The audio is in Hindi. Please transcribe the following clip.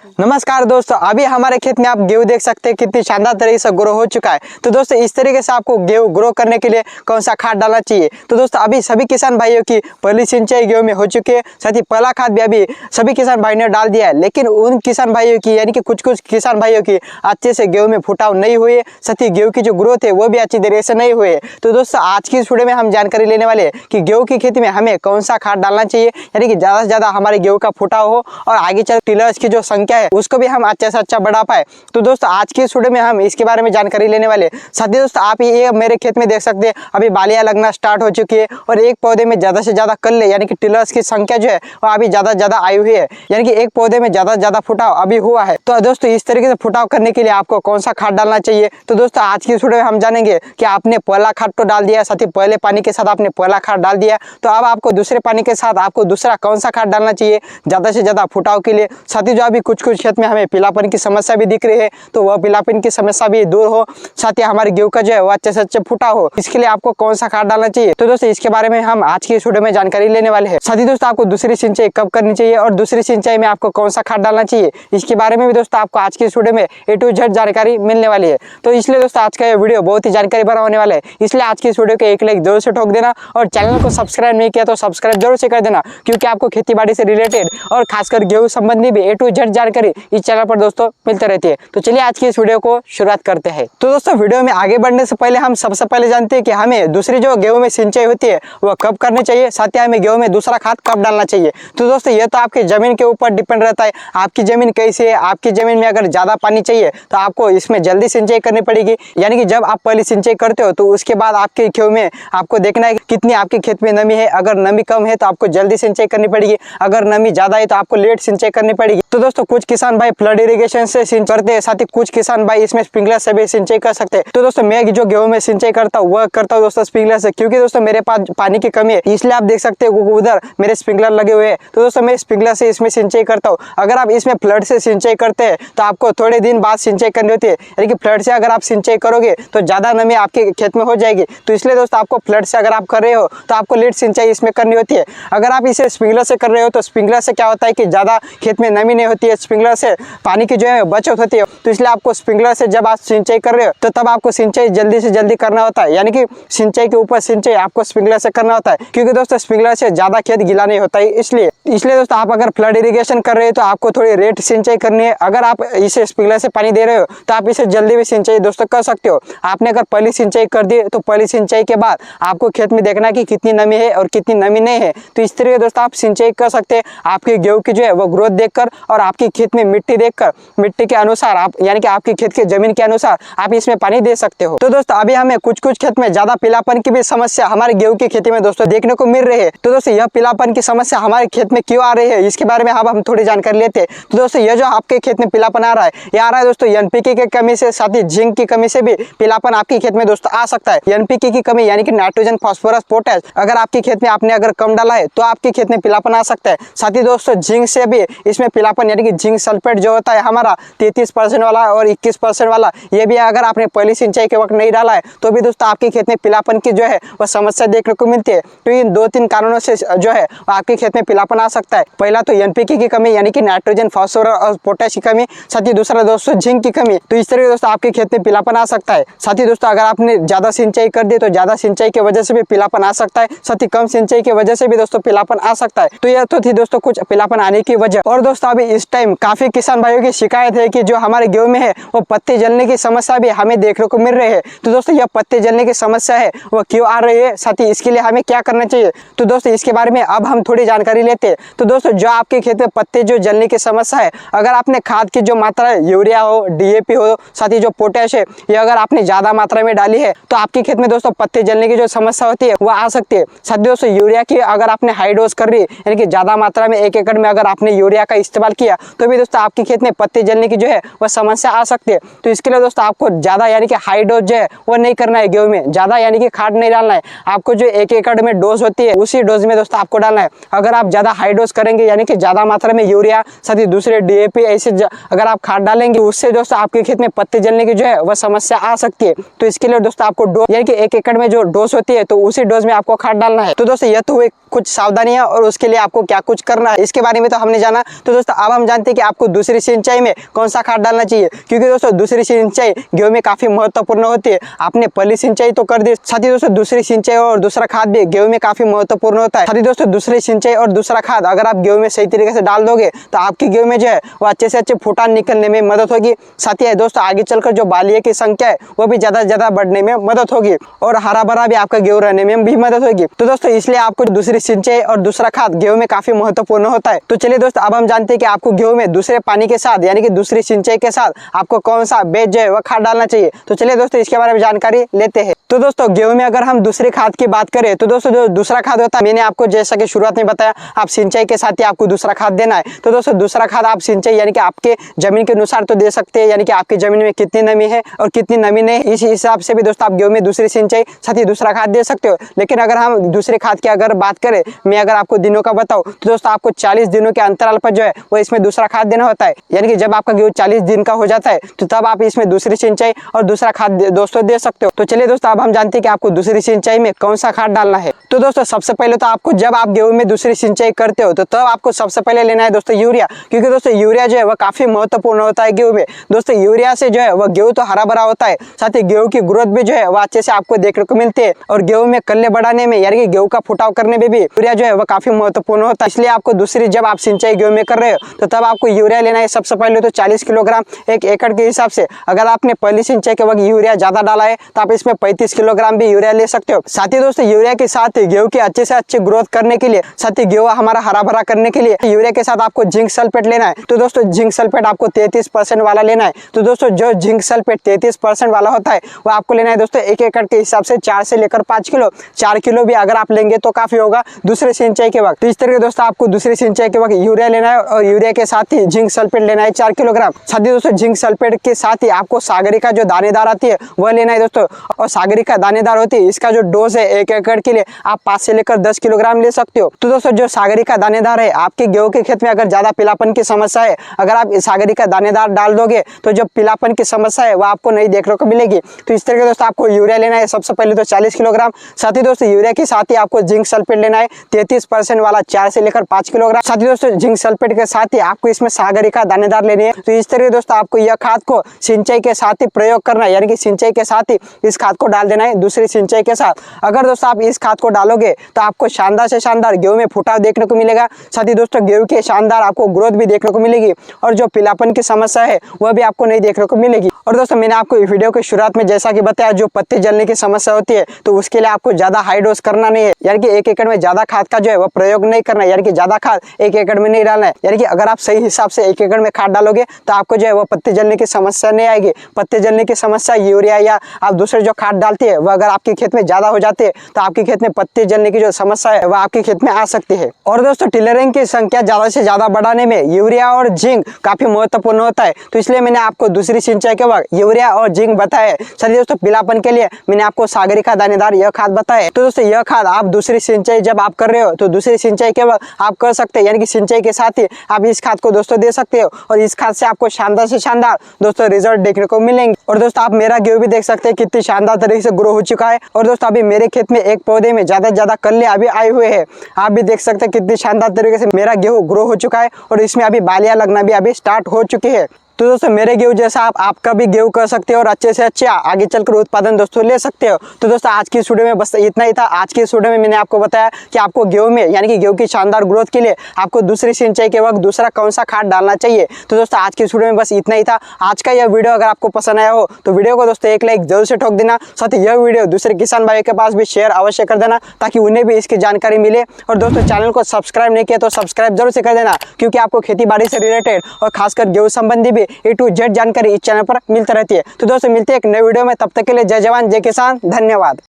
नमस्कार दोस्तों, अभी हमारे खेत में आप गेहूं देख सकते हैं कितनी शानदार तरीके से ग्रो हो चुका है। तो दोस्तों इस तरीके से आपको गेहूं ग्रो करने के लिए कौन सा खाद डालना चाहिए। तो दोस्तों अभी सभी किसान भाइयों की पहली सिंचाई गेहूं में हो चुकी है, साथ ही पहला खाद भी अभी सभी किसान भाइयों ने डाल दिया है। लेकिन उन किसान भाइयों की यानी कि कुछ किसान भाइयों की अच्छे से गेहूं में फुटाव नहीं हुई है, साथ ही गेहूं की जो ग्रोथ है वो भी अच्छी तरीके से नहीं हुई है। तो दोस्तों आज की इस वीडियो में हम जानकारी लेने वाले हैं कि गेहूं की खेती में हमें कौन सा खाद डालना चाहिए, यानी कि ज्यादा से ज्यादा हमारे गेहूं का फुटाव हो और आगे चल टिलर्स की जो संख्या है उसको भी हम अच्छे से अच्छा बढ़ा पाए। तो दोस्तों आज की इस वीडियो में हम इसके बारे में जानकारी लेने वाले। साथ ही दोस्तों आप ये मेरे खेत में देख सकते हैं अभी बालियां लगना स्टार्ट हो चुकी है और एक पौधे में ज्यादा से ज्यादा कल्ले यानी कि टिलर्स की संख्या जो है वो अभी ज्यादा से ज्यादा आई हुई है, यानी कि एक पौधे में ज्यादा से ज्यादा फुटाव अभी हुआ है। तो दोस्तों इस तरीके से फुटाव करने के लिए आपको कौन सा खाद डालना चाहिए। तो दोस्तों आज की इस वीडियो में हम जानेंगे कि आपने पहला खाद तो डाल दिया, साथ ही पहले पानी के साथ आपने पहला खाद डाल दिया, तो अब आपको दूसरे पानी के साथ आपको दूसरा कौन सा खाद डालना चाहिए ज्यादा से ज्यादा फुटाव के लिए। साथ ही जो अभी कुछ खेत में हमें पीलापन की समस्या भी दिख रही है, तो वह पीलापन की समस्या भी दूर हो, साथ ही हमारे गेहूं का जो है वो अच्छे से अच्छे फुटा हो, इसके लिए आपको कौन सा खाद डालना चाहिए। तो दोस्तों इसके बारे में हम आज की इस वीडियो में जानकारी लेने वाले हैं। साथ ही दोस्तों आपको दूसरी सिंचाई कब करनी चाहिए और दूसरी सिंचाई में आपको कौन सा खाद डालना चाहिए, इसके बारे में भी दोस्तों आपको आज की इस वीडियो में A to Z जानकारी मिलने वाली है। तो इसलिए दोस्तों आज का ये वीडियो बहुत ही जानकारी भरा होने वाला है, इसलिए आज की इस वीडियो को एक लाइक जरूर से ठोक देना और चैनल को सब्सक्राइब नहीं किया तो सब्सक्राइब जरूर से कर देना, क्योंकि आपको खेती बाड़ी से रिलेटेड और खासकर गेहूं संबंधी भी A to Z जानकारी इस चैनल पर दोस्तों मिलते रहती है। तो चलिए आज की इस वीडियो को शुरुआत करते हैं। तो दोस्तों वीडियो में आगे बढ़ने से पहले हम सबसे पहले जानते हैं कि हमें दूसरी जो गेहूं में सिंचाई होती है वह कब करनी चाहिए, साथ ही हमें गेहूं में दूसरा खाद कब डालना चाहिए। तो दोस्तों ये तो आपकी जमीन के ऊपर डिपेंड रहता है, आपकी जमीन कैसी है। आपकी जमीन में अगर ज्यादा पानी चाहिए तो आपको इसमें जल्दी सिंचाई करनी पड़ेगी, यानी कि जब आप पहली सिंचाई करते हो तो उसके बाद आपके गेहूं में आपको देखना है कितनी आपके खेत में नमी है। अगर नमी कम है तो आपको जल्दी सिंचाई करनी पड़ेगी, अगर नमी ज्यादा है तो आपको लेट सिंचाई करनी पड़ेगी। तो दोस्तों कुछ किसान भाई फ्लड इरिगेशन से सिंचाई करते हैं, साथ ही कुछ किसान भाई इसमें स्प्रिंकलर से भी सिंचाई कर सकते हैं। तो दोस्तों मैं जो गेहूं में सिंचाई करता हूँ वह करता हूँ दोस्तों स्प्रिंकलर से, क्योंकि दोस्तों मेरे पास पानी की कमी है, इसलिए आप देख सकते हो उधर मेरे स्प्रिंकलर लगे हुए हैं। तो दोस्तों मैं स्प्रिंकलर से इसमें सिंचाई करता हूँ। अगर आप इसमें फ्लड से सिंचाई करते हैं तो आपको थोड़े दिन बाद सिंचाई करनी होती है, यानी कि फ्लड से अगर आप सिंचाई करोगे तो ज्यादा नमी आपके खेत में हो जाएगी। तो इसलिए दोस्तों आपको फ्लड से अगर आप कर रहे हो तो आपको लेट सिंचाई इसमें करनी होती है। अगर आप इसे स्प्रिंकलर से कर रहे हो तो स्प्रिंकलर से क्या होता है कि ज्यादा खेत में नमी नहीं होती है, स्प्रिंकलर से पानी की जो है बचत होती है। तो इसलिए आपको स्प्रिंकलर से जब आप सिंचाई कर रहे हो तो तब आपको सिंचाई जल्दी से जल्दी करना होता है, यानी कि सिंचाई के ऊपर सिंचाई आपको स्प्रिंकलर से करना होता है, क्योंकि दोस्तों स्प्रिंकलर से ज्यादा खेत गीला नहीं होता है। इसलिए दोस्तों आप अगर फ्लड इरिगेशन कर रहे हो तो आपको थोड़ी रेट सिंचाई करनी है। अगर आप इसे स्प्रिंकलर से पानी दे रहे हो तो आप इसे जल्दी भी सिंचाई दोस्तों कर सकते हो। आपने अगर पहली सिंचाई कर दी तो पहली सिंचाई के बाद आपको खेत में देखना कि कितनी नमी है और कितनी नमी नहीं है। तो इस तरीके दोस्तों आप सिंचाई कर सकते हैं, आपके गेहूं की जो है वो ग्रोथ देखकर और आपकी खेत में मिट्टी देखकर, मिट्टी के अनुसार आप यानी कि आपकी खेत की जमीन के अनुसार आप इसमें पानी दे सकते हो। तो दोस्तों अभी हमें कुछ खेत में ज्यादा पीलापन की भी समस्या हमारे गेहूं की खेती में दोस्तों देखने को मिल रही है। तो दोस्तों यह पीलापन की समस्या हमारे खेत में क्यों आ रही है इसके बारे में अब हम थोड़ी जानकारी लेते हैं। तो दोस्तों यह जो आपके खेत में पीलापन आ रहा है, यह आ रहा है दोस्तों एनपीके की कमी से, साथ ही जिंक की कमी से भी पीलापन आपके खेत में दोस्तों आ सकता है। एनपीके की कमी यानी कि नाइट्रोजन, फास्फोरस, पोटाश अगर आपके खेत में आपने अगर कम डाला है तो आपके खेत में पीलापन आ सकता है। साथ ही दोस्तों जिंक से भी इसमें पीलापन यानी कि जिंक सल्फेट जो होता है हमारा 33% वाला और 21% वाला, ये भी अगर आपने पहली सिंचाई के वक्त नहीं डाला है तो भी दोस्तों आपके खेत में पीलापन की जो है वह समस्या देखने को मिलती है। तो इन 2-3 कारणों से जो है आपके खेत में पीलापन आ सकता है। पहला तो एनपीके की कमी यानी कि नाइट्रोजन, फास्फोरस और पोटाश की कमी, साथ ही दूसरा दोस्तों जिंक की कमी। तो इस तरह दोस्तों आपके खेत में पीलापन आ सकता है। साथ ही दोस्तों अगर आपने ज्यादा सिंचाई कर दी तो ज्यादा सिंचाई की वजह से भी पीलापन आ सकता है, साथ ही कम सिंचाई की वजह से भी दोस्तों पीलापन आ सकता है। तो यह तो थी दोस्तों कुछ पीलापन आने की वजह। और दोस्तों अभी इस टाइम काफी किसान भाइयों की शिकायत है कि जो हमारे गेहूं में है वो पत्ते जलने की समस्या भी हमें देखने को मिल रही है। तो दोस्तों यह पत्ते जलने की समस्या है वो क्यों आ रही है, साथ ही इसके लिए हमें क्या करना चाहिए। तो दोस्तों इसके बारे में अब हम थोड़ी जानकारी लेते हैं। तो दोस्तों जो आपके खेत में पत्ते जो जलने की समस्या है, अगर आपने खाद की जो मात्रा है, यूरिया हो, डीएपी हो, साथ ही जो पोटैश है, ये अगर आपने ज्यादा मात्रा में डाली है तो आपके खेत में दोस्तों पत्ते जलने की जो समस्या होती है वो आ सकती है। साथ ही दोस्तों यूरिया की अगर आपने हाई डोज कर रही है, यानी कि ज्यादा मात्रा में 1 एकड़ में अगर आपने यूरिया का इस्तेमाल किया तो भी दोस्तों आपके खेत में पत्ते जलने की जो है वह समस्या आ सकती है। तो इसके लिए दोस्तों आपको ज्यादा यानी कि हाई डोज जो है वो नहीं करना है, गेहूं में ज्यादा यानी कि खाद नहीं डालना है। आपको जो 1 एकड़ में डोज होती है उसी डोज में दोस्तों आपको डालना है। अगर आप ज्यादा हाई डोज करेंगे यानी कि ज्यादा मात्रा में यूरिया, साथ ही दूसरे डीएपी ऐसे अगर आप खाद डालेंगे उससे दोस्तों आपके खेत में पत्ते जलने की जो है वह समस्या आ सकती है। तो इसके लिए दोस्तों आपको डोज यानी कि 1 एकड़ में जो डोज होती है तो उसी डोज में आपको खाद डालना है। तो दोस्तों यह तो हुए कुछ सावधानी है और उसके लिए आपको क्या कुछ करना है, इसके बारे में तो हमने जाना। तो दोस्तों अब हम जानते हैं कि आपको दूसरी सिंचाई में कौन सा खाद डालना चाहिए, क्योंकि दोस्तों दूसरी सिंचाई गेहूं में काफी महत्वपूर्ण होती है। आपने पहली सिंचाई तो कर दी, साथ ही दोस्तों दूसरी सिंचाई और दूसरा खाद भी गेहूं में काफी महत्वपूर्ण होता है। साथ ही दोस्तों दूसरी सिंचाई और दूसरा खाद अगर आप गेहूं में सही तरीके से डाल दोगे तो आपकी गेहूं में जो है वो अच्छे से अच्छे फुटान निकलने में मदद होगी। साथ ही दोस्तों आगे चलकर जो बालिए की संख्या है वो भी ज्यादा से ज्यादा बढ़ने में मदद होगी और हरा भरा भी आपका गेहूं रहने में भी मदद होगी। तो दोस्तों इसलिए आपको दूसरी सिंचाई और दूसरा खाद गेहूं में काफी महत्वपूर्ण होता है। तो चलिए दोस्तों अब हम जानते हैं कि आपको गेहूं में दूसरे पानी के साथ यानी कि दूसरी सिंचाई के साथ आपको कौन सा बेज जो है वह खाद डालना चाहिए। तो चलिए दोस्तों इसके बारे में जानकारी लेते हैं। तो दोस्तों गेहूं में अगर हम दूसरे खाद की बात करें तो दोस्तों जो दूसरा खाद होता है, मैंने आपको जैसा कि शुरुआत में बताया, आप सिंचाई के साथ ही आपको दूसरा खाद देना है। तो दोस्तों दूसरा खाद आप सिंचाई यानी कि आपके जमीन के अनुसार तो दे सकते हैं, यानी कि आपकी जमीन में कितनी नमी है और कितनी नमी नहीं, इस हिसाब से भी दोस्तों आप गेहूं में दूसरी सिंचाई साथ ही दूसरा खाद दे सकते हो। लेकिन अगर हम दूसरे खाद की अगर बात करें, मैं अगर आपको दिनों का बताऊं तो दोस्तों आपको 40 दिनों के अंतराल पर जो है वो इसमें दूसरा खाद देना होता है। यानी कि जब आपका गेहूं 40 दिन का हो जाता है तो तब आप इसमें दूसरी सिंचाई और दूसरा खाद दोस्तों दे सकते हो। तो चलिए दोस्तों अब हम जानते हैं कि आपको दूसरी सिंचाई में कौन सा खाद डालना है। तो दोस्तों सबसे पहले तो आपको जब आप गेहूं में दूसरी सिंचाई करते हो तो तब आपको सबसे पहले लेना है दोस्तों यूरिया, क्योंकि दोस्तों यूरिया जो है वह काफी महत्वपूर्ण होता है गेहूं में। दोस्तों यूरिया से जो है वह गेहूं तो हरा भरा होता है, साथ ही गेहूं की ग्रोथ भी जो है वह अच्छे से आपको देखने को मिलती है और गेहूं में कल्ले बढ़ाने में यानी कि गेहूं का फुटाव करने में भी यूरिया जो है वह काफी महत्वपूर्ण होता है। इसलिए आपको दूसरी जब आप सिंचाई गेहूं में कर रहे हो तो तब आपको यूरिया लेना है सबसे पहले तो 40 किलोग्राम 1 एकड़ के हिसाब से। अगर आपने पहली सिंचाई के वक्त यूरिया ज्यादा डाला है तो आप इसमें 35 किलोग्राम भी यूरिया ले सकते हो। साथ ही दोस्तों यूरिया के साथ ही गेहूं की अच्छे से अच्छी ग्रोथ करने के लिए, साथ ही गेहूं हमारा हरा भरा करने के लिए यूरिया के साथ आपको जिंक सल्फेट लेना है। तो दोस्तों जिंक सल्फेट आपको 33% वाला लेना है। तो दोस्तों जो जिंक सल्फेट 33% वाला होता है वो आपको लेना है दोस्तों 1 एकड़ के हिसाब से 4 से लेकर 5 किलो, 4 किलो भी अगर आप लेंगे तो काफी होगा दूसरे सिंचाई के वक्त। तो इस तरह दोस्तों आपको दूसरी सिंचाई के वक्त यूरिया लेना है और यूरिया के साथ ही जिंक सल्फेट लेना है 4 किलोग्राम। साथ ही दोस्तों जिंक सल्फेट के साथ ही आपको सागरिका जो दानेदार आती है वह लेना है दोस्तों, और सागरिका दानेदार होती है इसका जो डोज है 1 एकड़ के लिए आप 5 से लेकर 10 किलोग्राम ले सकते हो। तो दोस्तों जो सागरिका दानेदार है, आपके गेहूं के खेत में अगर ज्यादा पीलापन की समस्या है, अगर आप सागरिका दानेदार डाल दोगे तो जो पीलापन की समस्या है वो आपको नहीं देखने को मिलेगी। तो इस तरह के दोस्तों आपको यूरिया लेना है सबसे पहले तो 40 किलोग्राम। साथ ही दोस्तों यूरिया के साथ ही आपको जिंक सल्फेट लेना है 33% वाला 4 से लेकर 5 किलोग्राम। साथ ही दोस्तों जिंक सल्फेट के साथ ही आपको इसमें सागरिका दानेदार लेनी है। तो इस तरह दोस्तों आपको यह खाद को सिंचाई के साथ ही प्रयोग करना है, यानी कि सिंचाई के साथ ही इस खाद को डाल देना है दूसरी सिंचाई के साथ। अगर दोस्तों आप इस खाद को डालोगे तो आपको शानदार से शानदार गेहूं में फुटाव देखने को मिलेगा। साथ ही दोस्तों गेहूं के शानदार आपको ग्रोथ भी देखने को मिलेगी और जो पीलापन की समस्या है वह भी आपको नहीं देखने को मिलेगी। और दोस्तों मैंने आपको वीडियो के शुरुआत में जैसा कि बताया, जो पत्ते जलने की समस्या होती है तो उसके लिए आपको ज्यादा हाई डोज करना नहीं है, यानी कि 1 एकड़ में ज्यादा खाद का जो है वह प्रयोग नहीं करना है, यानी कि ज्यादा खाद 1 एकड़ में नहीं डालना है। यानी कि अगर आप सही हिसाब से 1 एकड़ में खाद डालोगे तो आपको जो है वो पत्ते जलने की समस्या नहीं आएगी। पत्ते जलने की समस्या यूरिया या आप दूसरे जो खाद डालते हैं वह अगर आपके खेत में ज्यादा हो जाते हैं तो आपके खेत में पत्ते जलने की जो समस्या है वह आपके खेत में आ सकती है। और दोस्तों टिलरिंग की संख्या ज्यादा से ज्यादा बढ़ाने में यूरिया और जिंक काफी महत्वपूर्ण होता है। तो इसलिए मैंने आपको दूसरी सिंचाई के वक्त यूरिया और जिंक बताया। चलिए दोस्तों पीलापन के लिए मैंने आपको सागरिका दानेदार यह खाद बताया। तो दोस्तों यह खाद आप दूसरी सिंचाई जब आप कर रहे हो तो दूसरी सिंचाई के वक्त आप कर सकते हैं, यानी कि सिंचाई के साथ ही आप इस खाद को दोस्तों दे सकते हो और इस खाद से आपको शानदार से शानदार दोस्तों रिजल्ट देखने को मिलेंगे। और दोस्तों आप मेरा गेहूं भी देख सकते हैं कितनी शानदार तरीके से ग्रो हो चुका है। और दोस्तों अभी मेरे खेत में एक पौधे में ज्यादा से ज्यादा कल्ले अभी आए हुए हैं। आप भी देख सकते हैं कितनी शानदार तरीके से मेरा गेहूं ग्रो हो चुका है और इसमें अभी बालियां लगना भी अभी स्टार्ट हो चुकी है। तो दोस्तों मेरे गेहूं जैसा आपका भी गेहूं कर सकते हो और अच्छे से अच्छे आगे चलकर उत्पादन दोस्तों ले सकते हो। तो दोस्तों आज की इस वीडियो में बस इतना ही था। आज की इस वीडियो में मैंने आपको बताया कि आपको गेहूं में यानी कि गेहूं की शानदार ग्रोथ के लिए आपको दूसरी सिंचाई के वक्त दूसरा कौन सा खाद डालना चाहिए। तो दोस्तों आज की इस वीडियो में बस इतना ही था। आज का यह वीडियो अगर आपको पसंद आया हो तो वीडियो को दोस्तों एक लाइक जरूर से ठोक देना। साथ ही यह वीडियो दूसरे किसान भाइयों के पास भी शेयर अवश्य कर देना ताकि उन्हें भी इसकी जानकारी मिले। और दोस्तों चैनल को सब्सक्राइब नहीं किया तो सब्सक्राइब जरूर से कर देना, क्योंकि आपको खेती बाड़ी से रिलेटेड और खासकर गेहूं संबंधी भी A to Z जानकारी इस चैनल पर मिलती रहती है। तो दोस्तों मिलते हैं एक नए वीडियो में, तब तक के लिए जय जवान जय किसान, धन्यवाद।